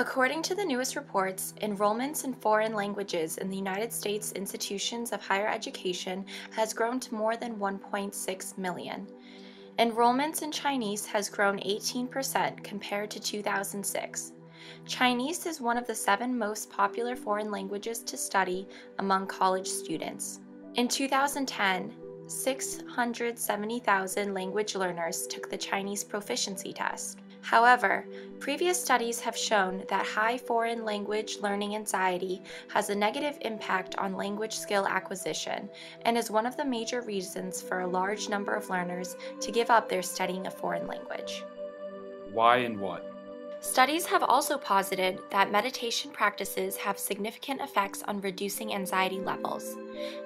According to the newest reports, enrollments in foreign languages in the United States institutions of higher education has grown to more than 1.6 million. Enrollments in Chinese has grown 18% compared to 2006. Chinese is one of the 7 most popular foreign languages to study among college students. In 2010, 670,000 language learners took the Chinese proficiency test. However, previous studies have shown that high foreign language learning anxiety has a negative impact on language skill acquisition and is one of the major reasons for a large number of learners to give up their studying a foreign language. Why and what? Studies have also posited that meditation practices have significant effects on reducing anxiety levels.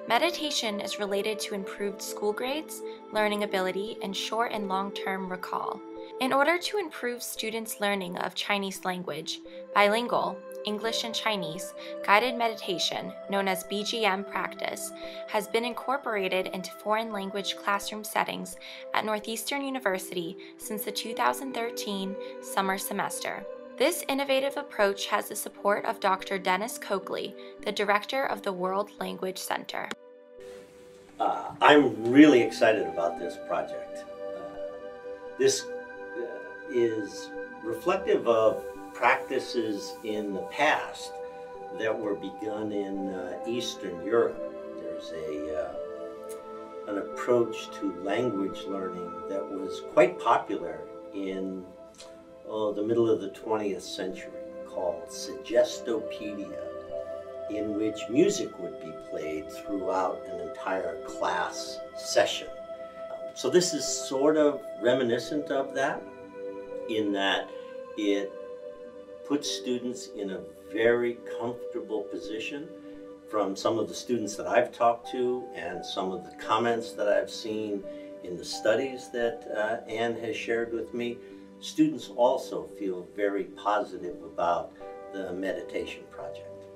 Meditation is related to improved school grades, learning ability, and short and long-term recall. In order to improve students' learning of Chinese language, bilingual, English and Chinese, guided meditation, known as BGM practice, has been incorporated into foreign language classroom settings at Northeastern University since the 2013 summer semester. This innovative approach has the support of Dr. Dennis Coakley, the director of the World Language Center. I'm really excited about this project. This is reflective of practices in the past that were begun in Eastern Europe. There's an approach to language learning that was quite popular in the middle of the 20th century called Suggestopedia, in which music would be played throughout an entire class session. So this is sort of reminiscent of that, in that it puts students in a very comfortable position. From some of the students that I've talked to and some of the comments that I've seen in the studies that Anne has shared with me, students also feel very positive about the meditation project.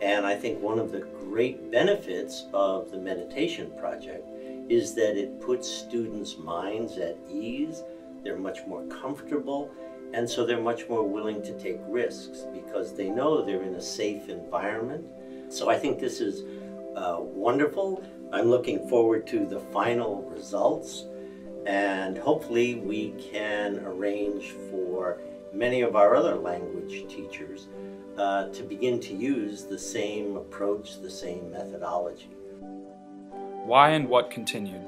And I think one of the great benefits of the meditation project is that it puts students' minds at ease. They're much more comfortable, and so they're much more willing to take risks because they know they're in a safe environment. So I think this is wonderful. I'm looking forward to the final results, and hopefully we can arrange for many of our other language teachers to begin to use the same approach, the same methodology. Why and what continued?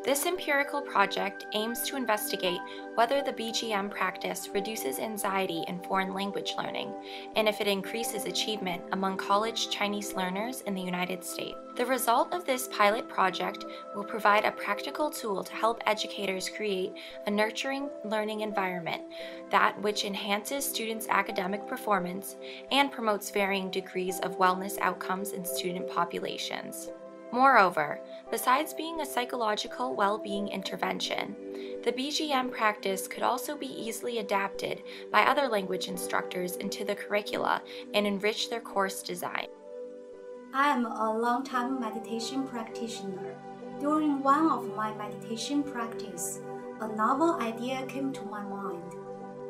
This empirical project aims to investigate whether the BGM practice reduces anxiety in foreign language learning, and if it increases achievement among college Chinese learners in the United States. The result of this pilot project will provide a practical tool to help educators create a nurturing learning environment which enhances students' academic performance and promotes varying degrees of wellness outcomes in student populations. Moreover, besides being a psychological well-being intervention, the BGM practice could also be easily adapted by other language instructors into the curricula and enrich their course design. I am a long-time meditation practitioner. During one of my meditation practice, a novel idea came to my mind,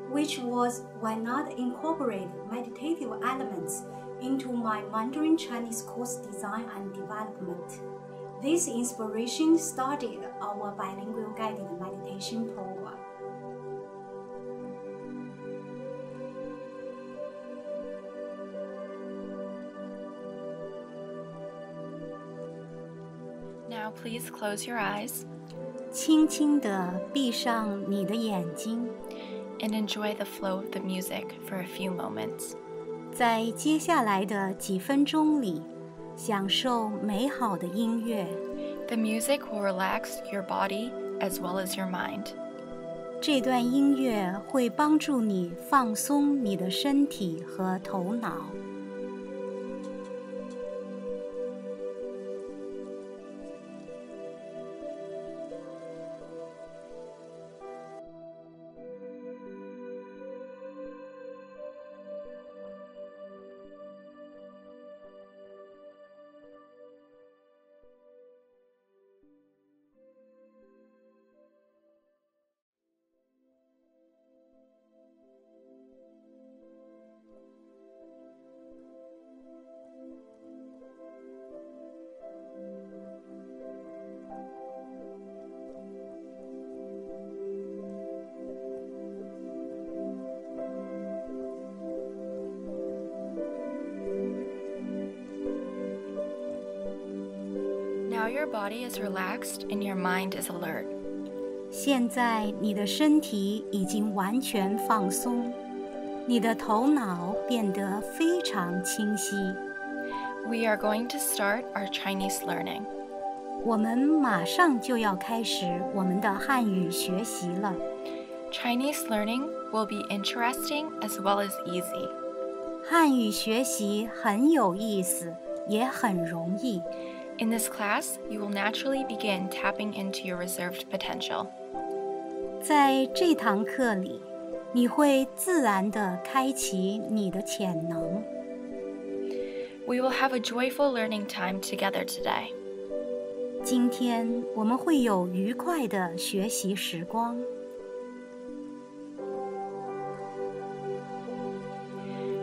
which was why not incorporate meditative elements into my Mandarin Chinese course design and development. This inspiration started our bilingual guided meditation program. Now please close your eyes 轻轻地闭上你的眼睛， and enjoy the flow of the music for a few moments. 在接下来的几分钟里，享受美好的音乐。 The music will relax your body as well as your mind. 这段音乐会帮助你放松你的身体和头脑。Now your body is relaxed and your mind is alert. 现在你的身体已经完全放松，你的头脑变得非常清晰。We are going to start our Chinese learning. 我们马上就要开始我们的汉语学习了。Chinese learning will be interesting as well as easy. 汉语学习很有意思，也很容易。In this class, you will naturally begin tapping into your reserved potential. 在这堂课里，你会自然地开启你的潜能。We will have a joyful learning time together today. 今天我们会有愉快的学习时光。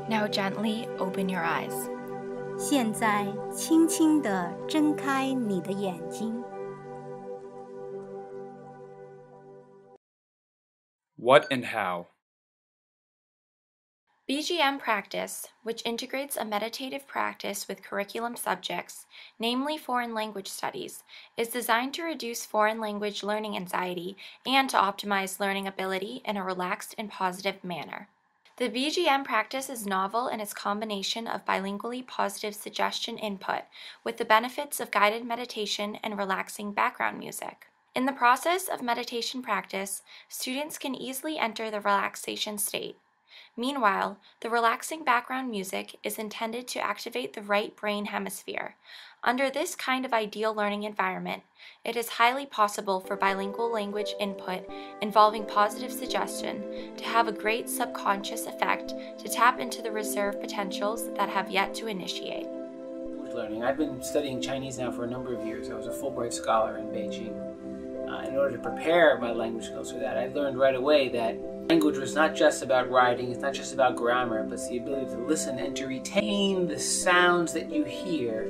Now gently open your eyes. 现在轻轻地睁开你的眼睛。What and how? BGM practice, which integrates a meditative practice with curriculum subjects, namely foreign language studies, is designed to reduce foreign language learning anxiety and to optimize learning ability in a relaxed and positive manner. The BGM practice is novel in its combination of bilingually positive suggestion input with the benefits of guided meditation and relaxing background music. In the process of meditation practice, students can easily enter the relaxation state. Meanwhile, the relaxing background music is intended to activate the right brain hemisphere. Under this kind of ideal learning environment, it is highly possible for bilingual language input involving positive suggestion to have a great subconscious effect to tap into the reserve potentials that have yet to initiate. Learning. I've been studying Chinese now for a number of years. I was a Fulbright scholar in Beijing. In order to prepare my language skills for that, I learned right away that language was not just about writing, it's not just about grammar, but it's the ability to listen and to retain the sounds that you hear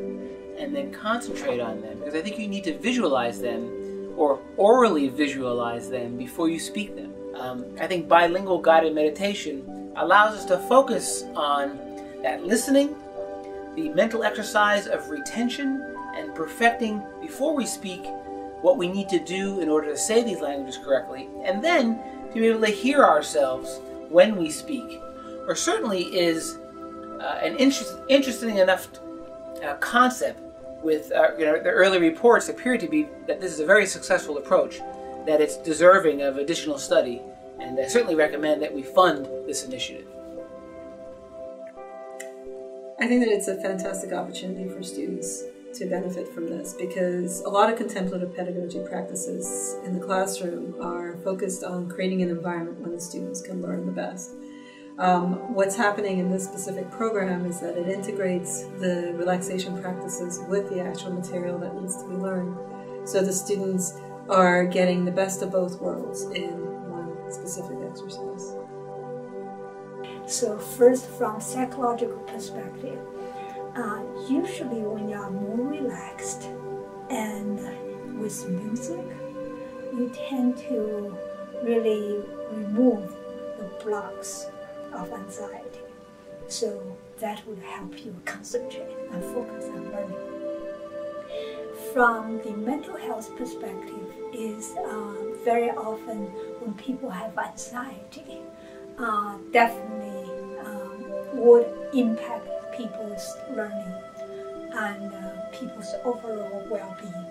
and then concentrate on them. Because I think you need to visualize them or orally visualize them before you speak them. I think bilingual guided meditation allows us to focus on that listening, the mental exercise of retention, and perfecting before we speak what we need to do in order to say these languages correctly, and then to be able to hear ourselves when we speak. Or certainly is an interesting enough concept with the early reports appear to be that this is a very successful approach, that it's deserving of additional study, and I certainly recommend that we fund this initiative. I think that it's a fantastic opportunity for students to benefit from this, because a lot of contemplative pedagogy practices in the classroom are focused on creating an environment where the students can learn the best. What's happening in this specific program is that it integrates the relaxation practices with the actual material that needs to be learned. So the students are getting the best of both worlds in one specific exercise. So first, from psychological perspective, usually when you are more relaxed and with music, you tend to really remove the blocks of anxiety. So that would help you concentrate and focus on learning. From the mental health perspective, is very often when people have anxiety, definitely would impact people's learning and people's overall well-being.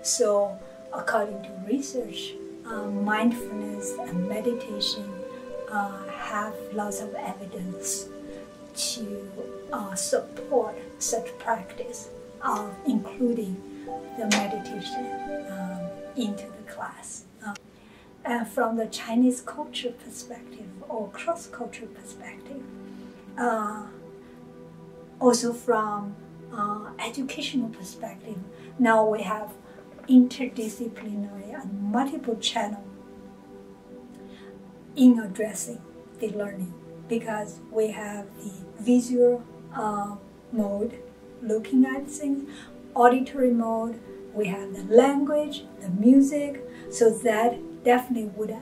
So according to research, mindfulness and meditation have lots of evidence to support such practice, including the meditation into the class. And from the Chinese culture perspective or cross-cultural perspective, also from educational perspective, now we have interdisciplinary and multiple channel in addressing the learning, because we have the visual mode, looking at things, auditory mode, we have the language, the music, so that definitely would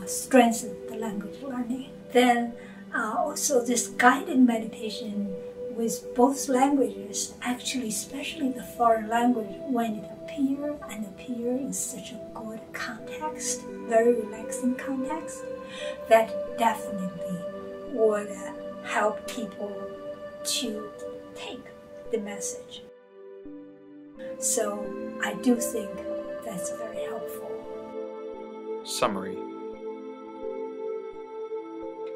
strengthen the language learning. Then also this guided meditation with both languages, actually, especially the foreign language, when it appear in such a good context, very relaxing context, that definitely would help people to take the message. So I do think that's very helpful. Summary.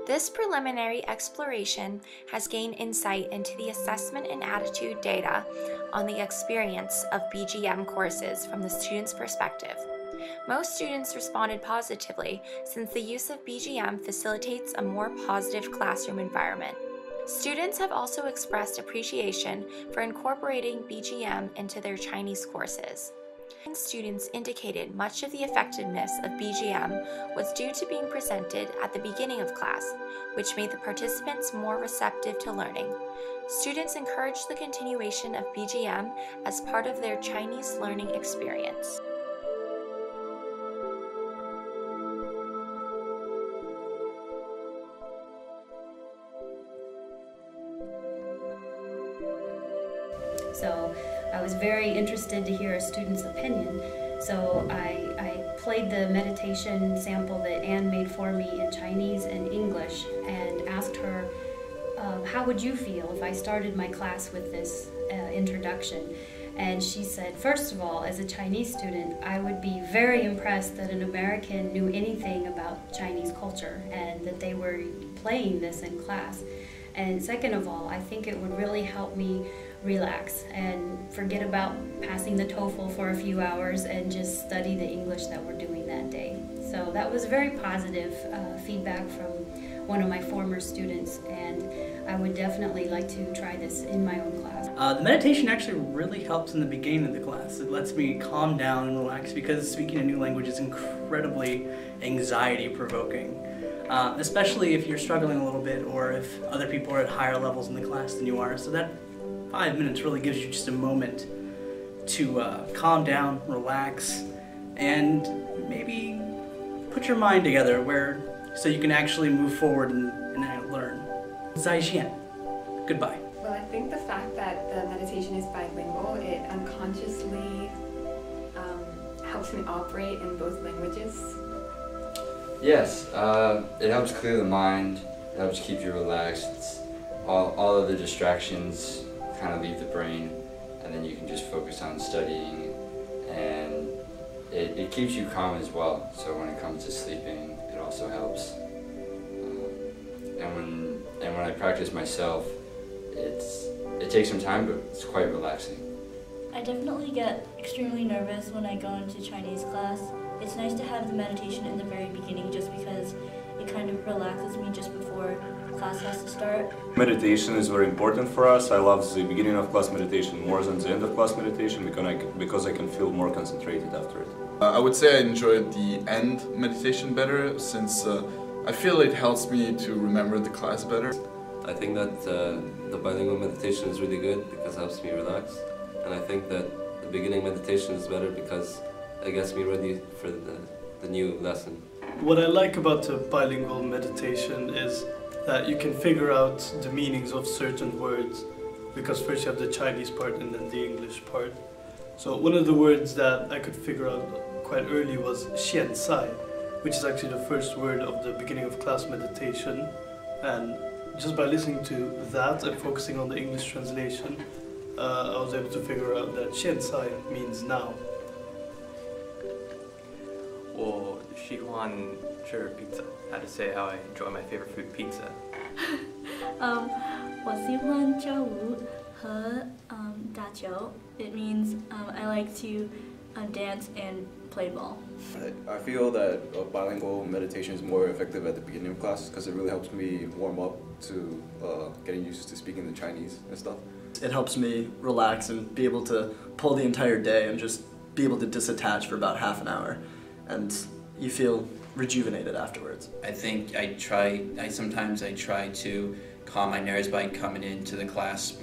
This preliminary exploration has gained insight into the assessment and attitude data on the experience of BGM courses from the student's perspective. Most students responded positively since the use of BGM facilitates a more positive classroom environment. Students have also expressed appreciation for incorporating BGM into their Chinese courses. Students indicated much of the effectiveness of BGM was due to being presented at the beginning of class, which made the participants more receptive to learning. Students encouraged the continuation of BGM as part of their Chinese learning experience. So I was very interested to hear a student's opinion. So I played the meditation sample that Anne made for me in Chinese and English and asked her, how would you feel if I started my class with this introduction? And she said, first of all, as a Chinese student, I would be very impressed that an American knew anything about Chinese culture and that they were playing this in class. And second of all, I think it would really help me relax and forget about passing the TOEFL for a few hours and just study the English that we're doing that day. So that was very positive feedback from one of my former students, and I would definitely like to try this in my own class. The meditation actually really helps in the beginning of the class. It lets me calm down and relax because speaking a new language is incredibly anxiety-provoking. Especially if you're struggling a little bit or if other people are at higher levels in the class than you are. So that 5 minutes really gives you just a moment to calm down, relax, and maybe put your mind together so you can actually move forward and learn. Qian, goodbye. Well, I think the fact that the meditation is bilingual, it unconsciously helps me operate in both languages. Yes, it helps clear the mind, it helps keep you relaxed. All of the distractions kind of leave the brain, and then you can just focus on studying, and it keeps you calm as well. So when it comes to sleeping, it also helps. And when I practice myself, it takes some time, but it's quite relaxing. I definitely get extremely nervous when I go into Chinese class. It's nice to have the meditation in the very beginning just because it kind of relaxes me just before class has to start. Meditation is very important for us. I love the beginning of class meditation more than the end of class meditation because I can feel more concentrated after it. I would say I enjoyed the end meditation better since I feel it helps me to remember the class better. I think that the bilingual meditation is really good because it helps me relax. And I think that the beginning meditation is better because it gets me ready for the new lesson. What I like about the bilingual meditation is that you can figure out the meanings of certain words, because first you have the Chinese part and then the English part. So one of the words that I could figure out quite early was Qian Cai, which is actually the first word of the beginning of class meditation. And just by listening to that and focusing on the English translation, I was able to figure out that Qian Cai means now. 我喜欢吃 pizza. How to say how I enjoy my favorite food, pizza. 我喜欢跳舞和打球. It means I like to dance and play ball. I feel that bilingual meditation is more effective at the beginning of class because it really helps me warm up to getting used to speaking the Chinese and stuff. It helps me relax and be able to pull the entire day and just be able to disattach for about half an hour, and you feel rejuvenated afterwards. I think sometimes I try to calm my nerves by coming into the class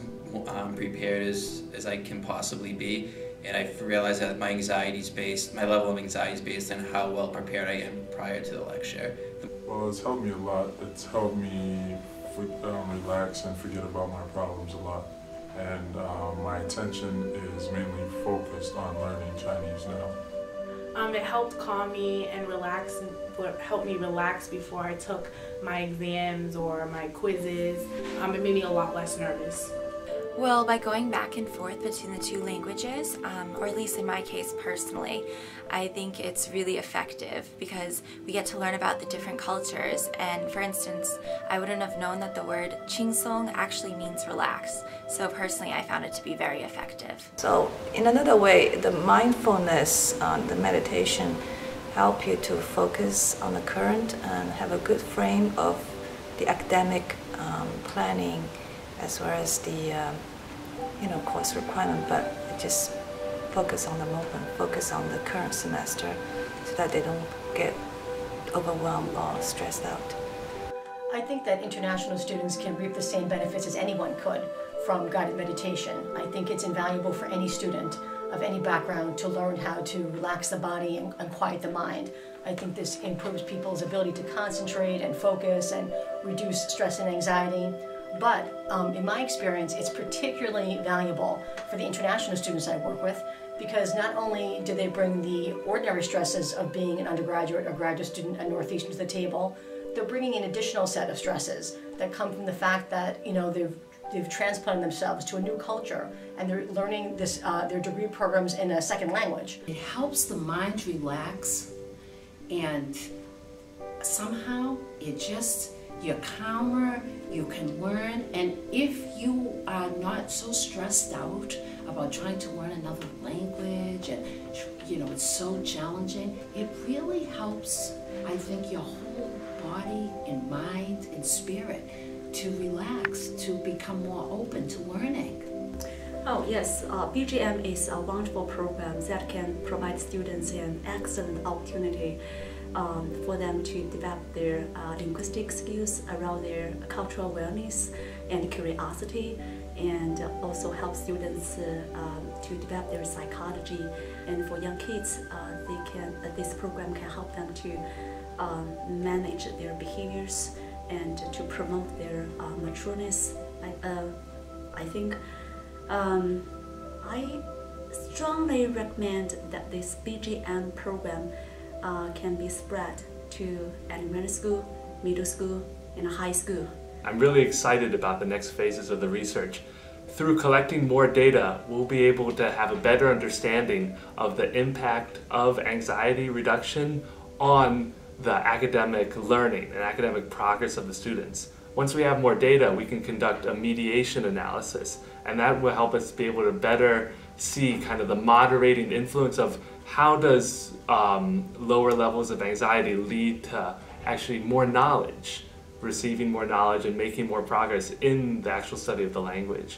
prepared as I can possibly be, and I've realized that my level of anxiety is based on how well prepared I am prior to the lecture. Well, it's helped me a lot. It's helped me relax and forget about my problems a lot. And my attention is mainly focused on learning Chinese now. It helped calm me and relax, helped me relax before I took my exams or my quizzes. It made me a lot less nervous. Well, by going back and forth between the two languages, or at least in my case personally, I think it's really effective because we get to learn about the different cultures. And for instance, I wouldn't have known that the word "qingsong" actually means relax. So personally, I found it to be very effective. So in another way, the mindfulness, the meditation, help you to focus on the current and have a good frame of the academic planning, as well as the course requirement, but just focus on the moment, focus on the current semester, so that they don't get overwhelmed or stressed out. I think that international students can reap the same benefits as anyone could from guided meditation. I think it's invaluable for any student of any background to learn how to relax the body and quiet the mind. I think this improves people's ability to concentrate and focus and reduce stress and anxiety. But in my experience, it's particularly valuable for the international students I work with, because not only do they bring the ordinary stresses of being an undergraduate or graduate student at Northeastern to the table, they're bringing an additional set of stresses that come from the fact that they've transplanted themselves to a new culture and they're learning their degree programs in a second language. It helps the mind relax, and somehow you're calmer, you can learn, and if you are not so stressed out about trying to learn another language and it's so challenging, it really helps, I think, your whole body and mind and spirit to relax, to become more open to learning. Oh yes, BGM is a wonderful program that can provide students an excellent opportunity for them to develop their linguistic skills around their cultural awareness and curiosity, and also help students to develop their psychology. And for young kids, this program can help them to manage their behaviors and to promote their matureness. I think I strongly recommend that this BGM program can be spread to elementary school, middle school, and high school. I'm really excited about the next phases of the research. Through collecting more data, we'll be able to have a better understanding of the impact of anxiety reduction on the academic learning and academic progress of the students. Once we have more data, we can conduct a mediation analysis, and that will help us be able to better see kind of the moderating influence of how does lower levels of anxiety lead to actually more knowledge, receiving more knowledge and making more progress in the actual study of the language.